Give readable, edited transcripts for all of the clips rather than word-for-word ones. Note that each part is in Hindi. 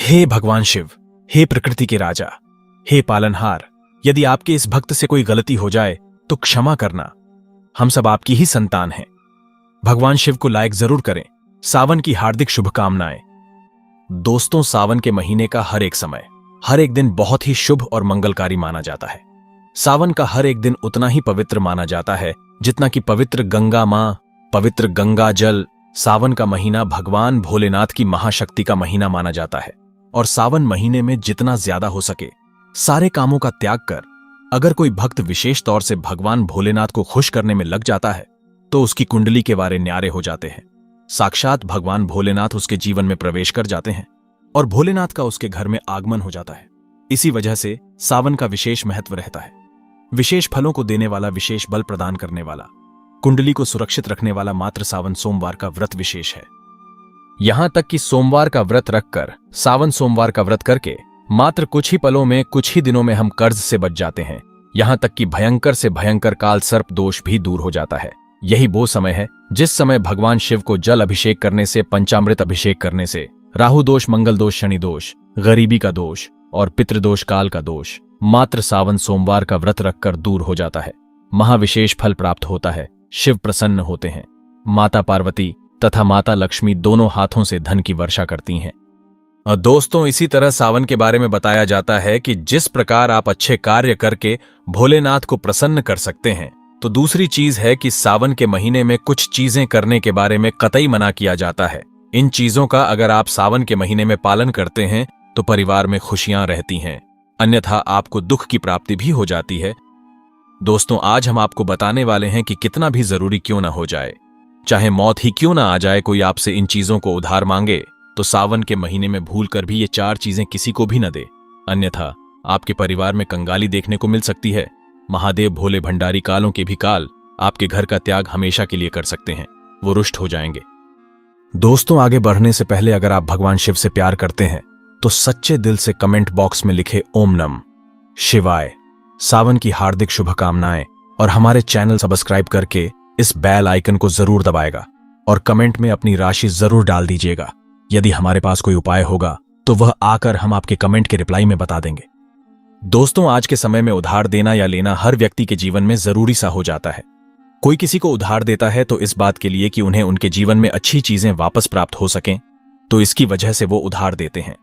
हे भगवान शिव, हे प्रकृति के राजा, हे पालनहार, यदि आपके इस भक्त से कोई गलती हो जाए तो क्षमा करना। हम सब आपकी ही संतान हैं। भगवान शिव को लाइक जरूर करें। सावन की हार्दिक शुभकामनाएं। दोस्तों, सावन के महीने का हर एक समय, हर एक दिन बहुत ही शुभ और मंगलकारी माना जाता है। सावन का हर एक दिन उतना ही पवित्र माना जाता है जितना कि पवित्र गंगा मां, पवित्र गंगा जल। सावन का महीना भगवान भोलेनाथ की महाशक्ति का महीना माना जाता है और सावन महीने में जितना ज्यादा हो सके सारे कामों का त्याग कर अगर कोई भक्त विशेष तौर से भगवान भोलेनाथ को खुश करने में लग जाता है तो उसकी कुंडली के वारे न्यारे हो जाते हैं। साक्षात भगवान भोलेनाथ उसके जीवन में प्रवेश कर जाते हैं और भोलेनाथ का उसके घर में आगमन हो जाता है। इसी वजह से सावन का विशेष महत्व रहता है। विशेष फलों को देने वाला, विशेष बल प्रदान करने वाला, कुंडली को सुरक्षित रखने वाला मात्र सावन सोमवार का व्रत विशेष है। यहां तक कि सोमवार का व्रत रखकर, सावन सोमवार का व्रत करके मात्र कुछ ही पलों में, कुछ ही दिनों में हम कर्ज से बच जाते हैं। यहां तक कि भयंकर से भयंकर काल सर्प दोष भी दूर हो जाता है। यही वो समय है जिस समय भगवान शिव को जल अभिषेक करने से, पंचामृत अभिषेक करने से राहु दोष, मंगल दोष, शनि दोष, गरीबी का दोष और पितृदोष, काल का दोष मात्र सावन सोमवार का व्रत रखकर दूर हो जाता है। महाविशेष फल प्राप्त होता है। शिव प्रसन्न होते हैं। माता पार्वती तथा माता लक्ष्मी दोनों हाथों से धन की वर्षा करती हैं। और दोस्तों, इसी तरह सावन के बारे में बताया जाता है कि जिस प्रकार आप अच्छे कार्य करके भोलेनाथ को प्रसन्न कर सकते हैं, तो दूसरी चीज है कि सावन के महीने में कुछ चीजें करने के बारे में कतई मना किया जाता है। इन चीजों का अगर आप सावन के महीने में पालन करते हैं तो परिवार में खुशियां रहती हैं, अन्यथा आपको दुख की प्राप्ति भी हो जाती है। दोस्तों, आज हम आपको बताने वाले हैं कि कितना भी जरूरी क्यों ना हो जाए, चाहे मौत ही क्यों ना आ जाए, कोई आपसे इन चीजों को उधार मांगे तो सावन के महीने में भूलकर भी ये 4 चीजें किसी को भी न दे, अन्यथा आपके परिवार में कंगाली देखने को मिल सकती है। महादेव भोले भंडारी कालों के भी काल आपके घर का त्याग हमेशा के लिए कर सकते हैं, वो रुष्ट हो जाएंगे। दोस्तों, आगे बढ़ने से पहले अगर आप भगवान शिव से प्यार करते हैं तो सच्चे दिल से कमेंट बॉक्स में लिखे ओम नमः शिवाय, सावन की हार्दिक शुभकामनाएं और हमारे चैनल सब्सक्राइब करके इस बेल आइकन को जरूर दबाएगा और कमेंट में अपनी राशि जरूर डाल दीजिएगा। यदि हमारे पास कोई उपाय होगा तो वह आकर हम आपके कमेंट के रिप्लाई में बता देंगे। दोस्तों, आज के समय में उधार देना या लेना हर व्यक्ति के जीवन में जरूरी सा हो जाता है। कोई किसी को उधार देता है तो इस बात के लिए कि उन्हें उनके जीवन में अच्छी चीजें वापस प्राप्त हो सकें, तो इसकी वजह से वो उधार देते हैं।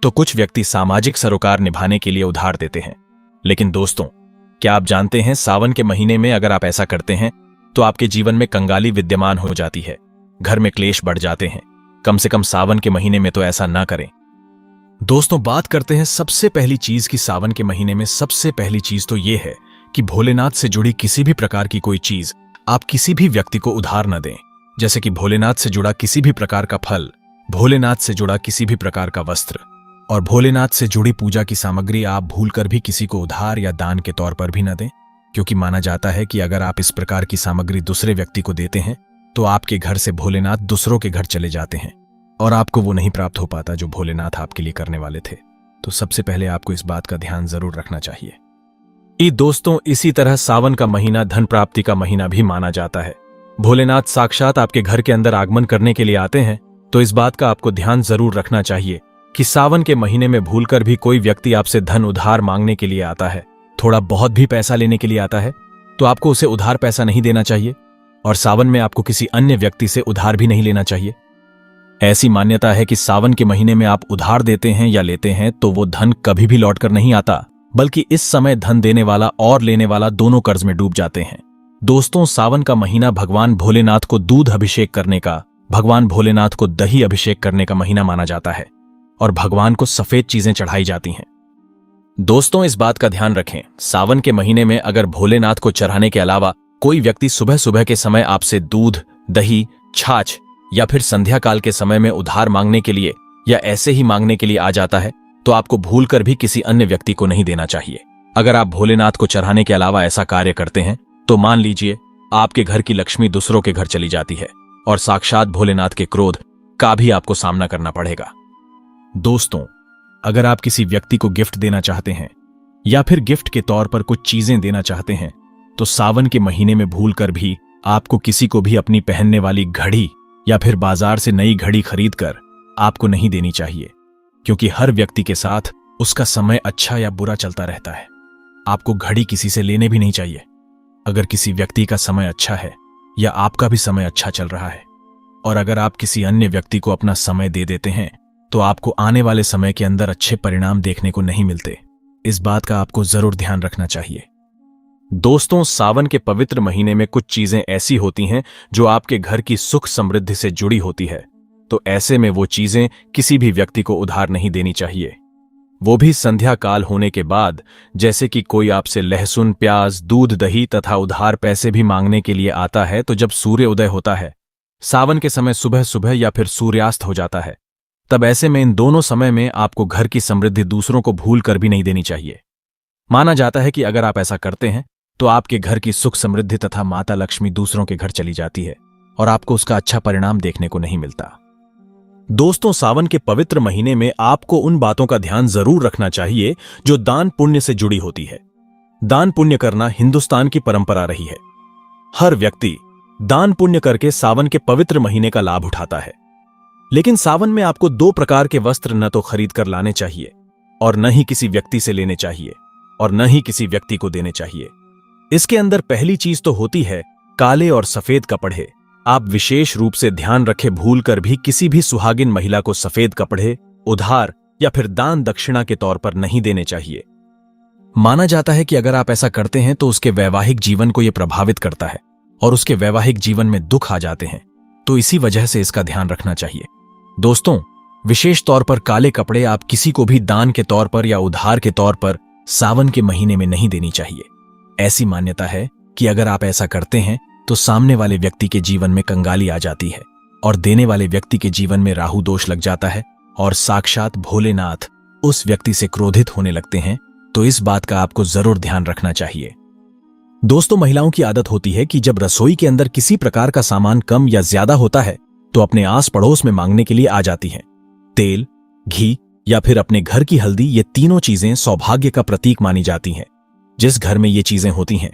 तो कुछ व्यक्ति सामाजिक सरोकार निभाने के लिए उधार देते हैं। लेकिन दोस्तों, क्या आप जानते हैं सावन के महीने में अगर आप ऐसा करते हैं तो आपके जीवन में कंगाली विद्यमान हो जाती है, घर में क्लेश बढ़ जाते हैं। कम से कम सावन के महीने में तो ऐसा ना करें। दोस्तों, बात करते हैं सबसे पहली चीज की सावन के महीने में सबसे पहली चीज तो यह है कि भोलेनाथ से जुड़ी किसी भी प्रकार की कोई चीज आप किसी भी व्यक्ति को उधार न दें। जैसे कि भोलेनाथ से जुड़ा किसी भी प्रकार का फल, भोलेनाथ से जुड़ा किसी भी प्रकार का वस्त्र और भोलेनाथ से जुड़ी पूजा की सामग्री आप भूलकर भी किसी को उधार या दान के तौर पर भी न दें, क्योंकि माना जाता है कि अगर आप इस प्रकार की सामग्री दूसरे व्यक्ति को देते हैं तो आपके घर से भोलेनाथ दूसरों के घर चले जाते हैं और आपको वो नहीं प्राप्त हो पाता जो भोलेनाथ आपके लिए करने वाले थे। तो सबसे पहले आपको इस बात का ध्यान जरूर रखना चाहिए। दोस्तों, इसी तरह सावन का महीना धन प्राप्ति का महीना भी माना जाता है। भोलेनाथ साक्षात आपके घर के अंदर आगमन करने के लिए आते हैं, तो इस बात का आपको ध्यान जरूर रखना चाहिए कि सावन के महीने में भूलकर भी कोई व्यक्ति आपसे धन उधार मांगने के लिए आता है, थोड़ा बहुत भी पैसा लेने के लिए आता है, तो आपको उसे उधार पैसा नहीं देना चाहिए और सावन में आपको किसी अन्य व्यक्ति से उधार भी नहीं लेना चाहिए। ऐसी मान्यता है कि सावन के महीने में आप उधार देते हैं या लेते हैं तो वो धन कभी भी लौटकर नहीं आता, बल्कि इस समय धन देने वाला और लेने वाला दोनों कर्ज में डूब जाते हैं। दोस्तों, सावन का महीना भगवान भोलेनाथ को दूध अभिषेक करने का, भगवान भोलेनाथ को दही अभिषेक करने का महीना माना जाता है और भगवान को सफेद चीजें चढ़ाई जाती हैं। दोस्तों, इस बात का ध्यान रखें, सावन के महीने में अगर भोलेनाथ को चढ़ाने के अलावा कोई व्यक्ति सुबह सुबह के समय आपसे दूध, दही, छाछ या फिर संध्या काल के समय में उधार मांगने के लिए या ऐसे ही मांगने के लिए आ जाता है, तो आपको भूलकर भी किसी अन्य व्यक्ति को नहीं देना चाहिए। अगर आप भोलेनाथ को चढ़ाने के अलावा ऐसा कार्य करते हैं तो मान लीजिए आपके घर की लक्ष्मी दूसरों के घर चली जाती है और साक्षात भोलेनाथ के क्रोध का भी आपको सामना करना पड़ेगा। दोस्तों, अगर आप किसी व्यक्ति को गिफ्ट देना चाहते हैं या फिर गिफ्ट के तौर पर कुछ चीजें देना चाहते हैं तो सावन के महीने में भूलकर भी आपको किसी को भी अपनी पहनने वाली घड़ी या फिर बाजार से नई घड़ी खरीदकर आपको नहीं देनी चाहिए। क्योंकि हर व्यक्ति के साथ उसका समय अच्छा या बुरा चलता रहता है। आपको घड़ी किसी से लेने भी नहीं चाहिए। अगर किसी व्यक्ति का समय अच्छा है या आपका भी समय अच्छा चल रहा है और अगर आप किसी अन्य व्यक्ति को अपना समय दे देते हैं तो आपको आने वाले समय के अंदर अच्छे परिणाम देखने को नहीं मिलते। इस बात का आपको जरूर ध्यान रखना चाहिए। दोस्तों, सावन के पवित्र महीने में कुछ चीजें ऐसी होती हैं जो आपके घर की सुख समृद्धि से जुड़ी होती है, तो ऐसे में वो चीजें किसी भी व्यक्ति को उधार नहीं देनी चाहिए, वो भी संध्या काल होने के बाद। जैसे कि कोई आपसे लहसुन, प्याज, दूध, दही तथा उधार पैसे भी मांगने के लिए आता है तो जब सूर्य उदय होता है, सावन के समय सुबह सुबह या फिर सूर्यास्त हो जाता है, तब ऐसे में इन दोनों समय में आपको घर की समृद्धि दूसरों को भूल कर भी नहीं देनी चाहिए। माना जाता है कि अगर आप ऐसा करते हैं तो आपके घर की सुख समृद्धि तथा माता लक्ष्मी दूसरों के घर चली जाती है और आपको उसका अच्छा परिणाम देखने को नहीं मिलता। दोस्तों, सावन के पवित्र महीने में आपको उन बातों का ध्यान जरूर रखना चाहिए जो दान पुण्य से जुड़ी होती है। दान पुण्य करना हिंदुस्तान की परंपरा रही है। हर व्यक्ति दान पुण्य करके सावन के पवित्र महीने का लाभ उठाता है। लेकिन सावन में आपको 2 प्रकार के वस्त्र न तो खरीद कर लाने चाहिए और न ही किसी व्यक्ति से लेने चाहिए और न ही किसी व्यक्ति को देने चाहिए। इसके अंदर पहली चीज तो होती है काले और सफेद कपड़े। आप विशेष रूप से ध्यान रखें, भूल कर भी किसी भी सुहागिन महिला को सफेद कपड़े उधार या फिर दान दक्षिणा के तौर पर नहीं देने चाहिए। माना जाता है कि अगर आप ऐसा करते हैं तो उसके वैवाहिक जीवन को यह प्रभावित करता है और उसके वैवाहिक जीवन में दुख आ जाते हैं, तो इसी वजह से इसका ध्यान रखना चाहिए। दोस्तों, विशेष तौर पर काले कपड़े आप किसी को भी दान के तौर पर या उधार के तौर पर सावन के महीने में नहीं देनी चाहिए। ऐसी मान्यता है कि अगर आप ऐसा करते हैं तो सामने वाले व्यक्ति के जीवन में कंगाली आ जाती है और देने वाले व्यक्ति के जीवन में राहु दोष लग जाता है और साक्षात भोलेनाथ उस व्यक्ति से क्रोधित होने लगते हैं। तो इस बात का आपको जरूर ध्यान रखना चाहिए। दोस्तों, महिलाओं की आदत होती है कि जब रसोई के अंदर किसी प्रकार का सामान कम या ज्यादा होता है तो अपने आस पड़ोस में मांगने के लिए आ जाती हैं। तेल, घी या फिर अपने घर की हल्दी, ये तीनों चीजें सौभाग्य का प्रतीक मानी जाती हैं। जिस घर में ये चीजें होती हैं,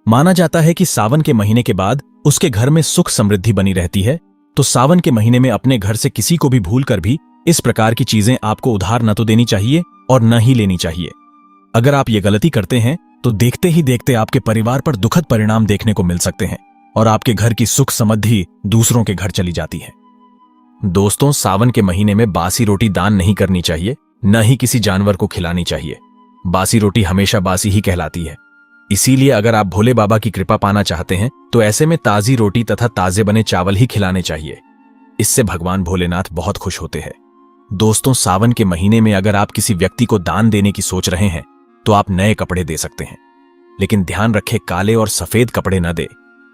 माना जाता है कि सावन के महीने के बाद उसके घर में सुख समृद्धि बनी रहती है। तो सावन के महीने में अपने घर से किसी को भी भूल कर भी इस प्रकार की चीजें आपको उधार न तो देनी चाहिए और न ही लेनी चाहिए। अगर आप ये गलती करते हैं तो देखते ही देखते आपके परिवार पर दुखद परिणाम देखने को मिल सकते हैं और आपके घर की सुख समृद्धि दूसरों के घर चली जाती है। दोस्तों, सावन के महीने में बासी रोटी दान नहीं करनी चाहिए, न ही किसी जानवर को खिलानी चाहिए। बासी रोटी हमेशा बासी ही कहलाती है। इसीलिए अगर आप भोले बाबा की कृपा पाना चाहते हैं तो ऐसे में ताजी रोटी तथा ताजे बने चावल ही खिलाने चाहिए। इससे भगवान भोलेनाथ बहुत खुश होते हैं। दोस्तों, सावन के महीने में अगर आप किसी व्यक्ति को दान देने की सोच रहे हैं तो आप नए कपड़े दे सकते हैं, लेकिन ध्यान रखें काले और सफेद कपड़े न दे।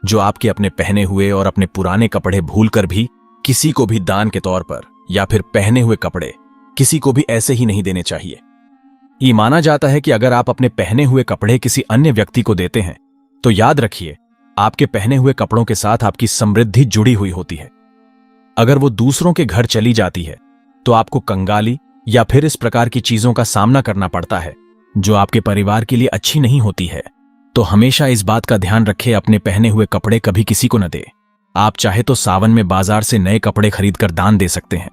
जो आपके अपने पहने हुए और अपने पुराने कपड़े भूलकर भी किसी को भी दान के तौर पर या फिर पहने हुए कपड़े किसी को भी ऐसे ही नहीं देने चाहिए। ये माना जाता है कि अगर आप अपने पहने हुए कपड़े किसी अन्य व्यक्ति को देते हैं तो याद रखिए, आपके पहने हुए कपड़ों के साथ आपकी समृद्धि जुड़ी हुई होती है। अगर वो दूसरों के घर चली जाती है तो आपको कंगाली या फिर इस प्रकार की चीजों का सामना करना पड़ता है जो आपके परिवार के लिए अच्छी नहीं होती है। तो हमेशा इस बात का ध्यान रखें, अपने पहने हुए कपड़े कभी किसी को न दे। आप चाहे तो सावन में बाजार से नए कपड़े खरीदकर दान दे सकते हैं।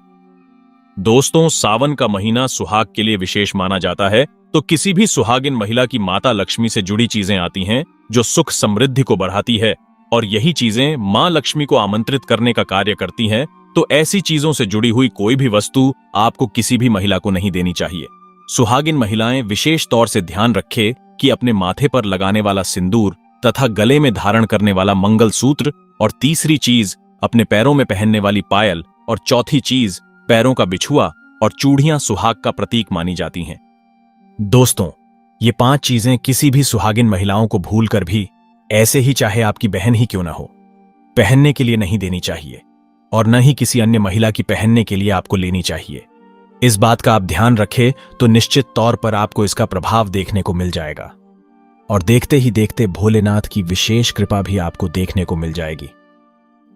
दोस्तों, सावन का महीना सुहाग के लिए विशेष माना जाता है, तो किसी भी सुहागिन महिला की माता लक्ष्मी से जुड़ी चीजें आती हैं जो सुख समृद्धि को बढ़ाती है और यही चीजें मां लक्ष्मी को आमंत्रित करने का कार्य करती हैं। तो ऐसी चीजों से जुड़ी हुई कोई भी वस्तु आपको किसी भी महिला को नहीं देनी चाहिए। सुहागिन महिलाएं विशेष तौर से ध्यान रखें कि अपने माथे पर लगाने वाला सिंदूर तथा गले में धारण करने वाला मंगलसूत्र और तीसरी चीज अपने पैरों में पहनने वाली पायल और चौथी चीज पैरों का बिछुआ और चूड़ियां सुहाग का प्रतीक मानी जाती हैं। दोस्तों, ये 5 चीजें किसी भी सुहागिन महिलाओं को भूल कर भी, ऐसे ही चाहे आपकी बहन ही क्यों ना हो, पहनने के लिए नहीं देनी चाहिए और न ही किसी अन्य महिला की पहनने के लिए आपको लेनी चाहिए। इस बात का आप ध्यान रखें तो निश्चित तौर पर आपको इसका प्रभाव देखने को मिल जाएगा और देखते ही देखते भोलेनाथ की विशेष कृपा भी आपको देखने को मिल जाएगी।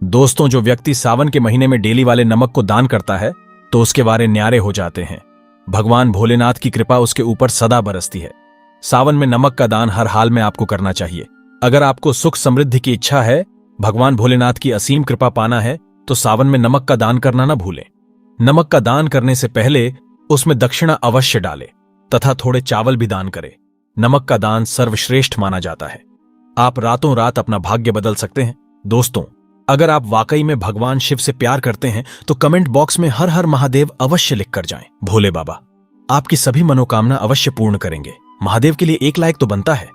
दोस्तों, जो व्यक्ति सावन के महीने में डेली वाले नमक को दान करता है तो उसके वारे न्यारे हो जाते हैं। भगवान भोलेनाथ की कृपा उसके ऊपर सदा बरसती है। सावन में नमक का दान हर हाल में आपको करना चाहिए। अगर आपको सुख समृद्धि की इच्छा है, भगवान भोलेनाथ की असीम कृपा पाना है, तो सावन में नमक का दान करना ना भूलें। नमक का दान करने से पहले उसमें दक्षिणा अवश्य डाले तथा थोड़े चावल भी दान करे। नमक का दान सर्वश्रेष्ठ माना जाता है। आप रातों रात अपना भाग्य बदल सकते हैं। दोस्तों, अगर आप वाकई में भगवान शिव से प्यार करते हैं तो कमेंट बॉक्स में हर हर महादेव अवश्य लिखकर जाएं। भोले बाबा आपकी सभी मनोकामना अवश्य पूर्ण करेंगे। महादेव के लिए एक लाइक तो बनता है।